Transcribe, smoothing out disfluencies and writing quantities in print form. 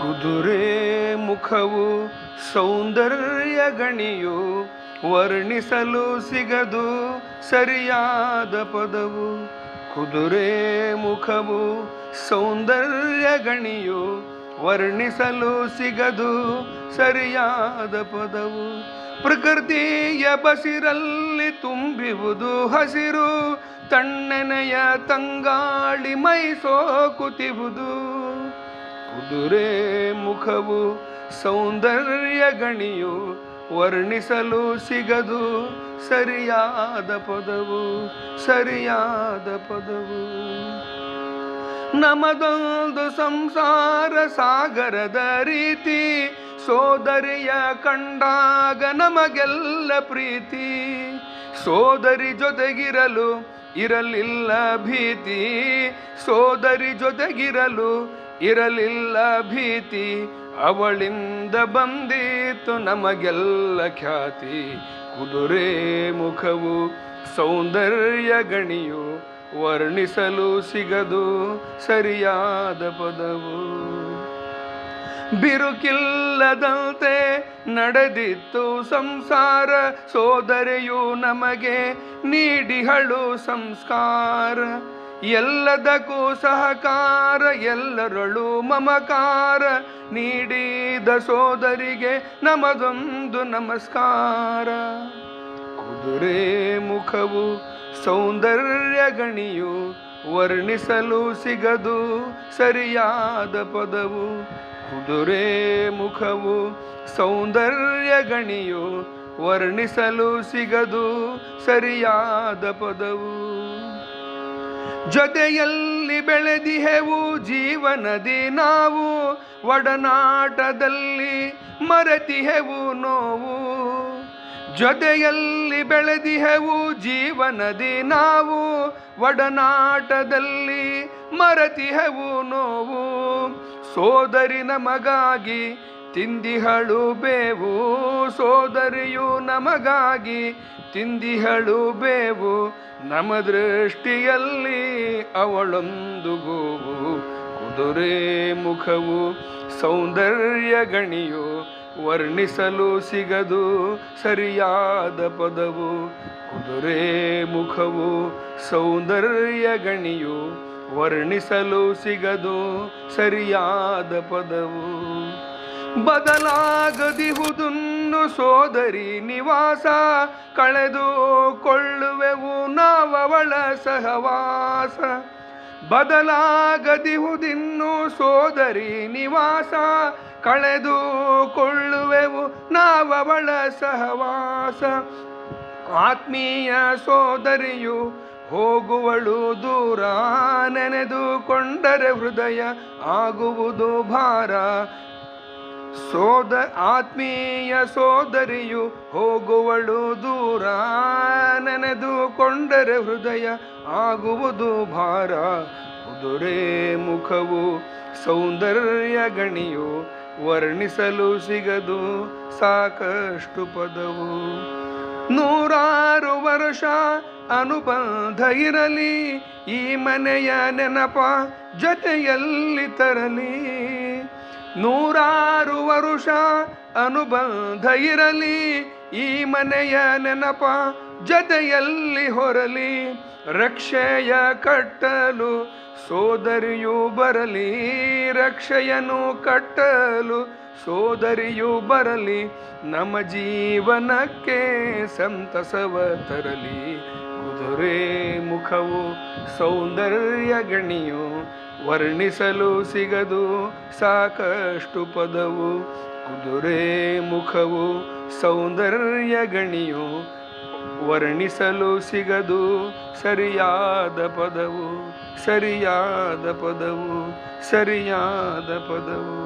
ಕುದುರೆ ಮುಖವು ಸೌಂದರ್ಯ ಗಣಿಯು, ವರ್ಣಿಸಲು ಸಿಗದು ಸರಿಯಾದ ಪದವು. ಕುದುರೆ ಮುಖವು ಸೌಂದರ್ಯ ಗಣಿಯು, ವರ್ಣಿಸಲು ಸಿಗದು ಸರಿಯಾದ ಪದವು. ಪ್ರಕೃತಿಯ ಬಸಿರಲ್ಲಿ ತುಂಬಿವುದು ಹಸಿರು, ತಣ್ಣನೆಯ ತಂಗಾಳಿ ಮೈ ಸೋಕುತ್ತಿಹುದು. ಕುದುರೆ ಮುಖವು ಸೌಂದರ್ಯ ಗಣಿಯು, ವರ್ಣಿಸಲು ಸಿಗದು ಸರಿಯಾದ ಪದವು, ಸರಿಯಾದ ಪದವು. ನಮದೊಂದು ಸಂಸಾರ ಸಾಗರದ ರೀತಿ, ಸೋದರಿಯ ಕಂಡಾಗ ನಮಗೆಲ್ಲ ಪ್ರೀತಿ. ಸೋದರಿ ಜೊತೆಗಿರಲು ಇರಲಿಲ್ಲ ಭೀತಿ, ಸೋದರಿ ಜೊತೆಗಿರಲು ಇರಲಿಲ್ಲ ಭೀತಿ. ಅವಳಿಂದ ಬಂದೀತು ನಮಗೆಲ್ಲ ಖ್ಯಾತಿ. ಕುದುರೆ ಮುಖವು ಸೌಂದರ್ಯ ಗಣಿಯು, ವರ್ಣಿಸಲು ಸಿಗದು ಸರಿಯಾದ ಪದವು. ಬಿರುಕಿಲ್ಲದಂತೆ ನಡೆದಿತ್ತು ಸಂಸಾರ, ಸೋದರಿಯು ನಮಗೆ ನೀಡಿಹಳು ಸಂಸ್ಕಾರ. ಎಲ್ಲದಕ್ಕೂ ಸಹಕಾರ, ಎಲ್ಲರಳು ಮಮಕಾರ, ನೀಡಿದ ಸೋದರಿಗೆ ನಮದೊಂದು ನಮಸ್ಕಾರ. ಕುದುರೆ ಮುಖವು ಸೌಂದರ್ಯ ಗಣಿಯು, ವರ್ಣಿಸಲು ಸಿಗದು ಸರಿಯಾದ ಪದವು. ಕುದುರೆ ಮುಖವು ಸೌಂದರ್ಯ ಗಣಿಯು, ವರ್ಣಿಸಲು ಸಿಗದು ಸರಿಯಾದ ಪದವು. ಜೊತೆಯಲ್ಲಿ ಬೆಳೆದಿಹೆವು ಜೀವನದಿ ನಾವು, ಒಡನಾಟದಲ್ಲಿ ಮರೆತಿಹೆವು ನೋವು. ಜೊತೆಯಲ್ಲಿ ಬೆಳೆದಿಹೆವು ಜೀವನದಿ ನಾವು, ಒಡನಾಟದಲ್ಲಿ ಮರೆತಿಹೆವು ನೋವು. ಸೋದರಿ ನಮಗಾಗಿ ತಿಂದಿಹಳು ಬೇವು, ಸೋದರಿಯು ನಮಗಾಗಿ ತಿಂದಿಹಳು ಬೇವು. ನಮ್ಮ ದೃಷ್ಟಿಯಲ್ಲಿ ಅವಳೊಂದು ಗೋವು. ಕುದುರೆ ಮುಖವು ಸೌಂದರ್ಯ ಗಣಿಯು, ವರ್ಣಿಸಲು ಸಿಗದು ಸರಿಯಾದ ಪದವು. ಕುದುರೆ ಮುಖವು ಸೌಂದರ್ಯ ಗಣಿಯು, ವರ್ಣಿಸಲು ಸಿಗದು ಸರಿಯಾದ ಪದವು. ಬದಲಾಗದಿಹುದನ್ನು ಸೋದರಿ ನಿವಾಸ, ಕಳೆದುಕೊಳ್ಳುವೆವು ನಾವವಳ ಸಹವಾಸ. ಬದಲಾಗದಿಹುದಿನ್ನು ಸೋದರಿ ನಿವಾಸ, ಕಳೆದುಕೊಳ್ಳುವೆವು ನಾವವಳ ಸಹವಾಸ. ಆತ್ಮೀಯ ಸೋದರಿಯು ಹೋಗುವಳು ದೂರ, ನೆನೆದುಕೊಂಡರೆ ಹೃದಯ ಆಗುವುದು ಭಾರ. ಆತ್ಮೀಯ ಸೋದರಿಯು ಹೋಗುವಳು ದೂರ, ನೆನೆದುಕೊಂಡರೆ ಹೃದಯ ಆಗುವುದು ಭಾರ. ಕುದುರೆ ಮುಖವು ಸೌಂದರ್ಯ ಗಣಿಯು, ವರ್ಣಿಸಲು ಸಿಗದು ಸಾಕಷ್ಟು ಪದವು. ನೂರಾರು ವರ್ಷ ಅನುಬಂಧ ಇರಲಿ, ಈ ಮನೆಯ ನೆನಪ ಜೊತೆಯಲ್ಲಿ ತರಲಿ. ನೂರಾರು ವರುಷ ಅನುಬಂಧ ಇರಲಿ, ಈ ಮನೆಯ ನೆನಪ ಜೊತೆಯಲ್ಲಿ ಹೊರಲಿ. ರಕ್ಷೆಯ ಕಟ್ಟಲು ಸೋದರಿಯು ಬರಲಿ, ರಕ್ಷೆಯನ್ನು ಕಟ್ಟಲು ಸೋದರಿಯು ಬರಲಿ. ನಮ್ಮ ಜೀವನಕ್ಕೆ ಸಂತಸವ ತರಲಿ. ಕುದುರೆ ಮುಖವು ಸೌಂದರ್ಯ ಗಣಿಯು, ವರ್ಣಿಸಲು ಸಿಗದು ಸಾಕಷ್ಟು ಪದವು. ಕುದುರೆ ಮುಖವು ಸೌಂದರ್ಯ ಗಣಿಯು, ವರ್ಣಿಸಲು ಸಿಗದು ಸರಿಯಾದ ಪದವು, ಸರಿಯಾದ ಪದವು, ಸರಿಯಾದ ಪದವು.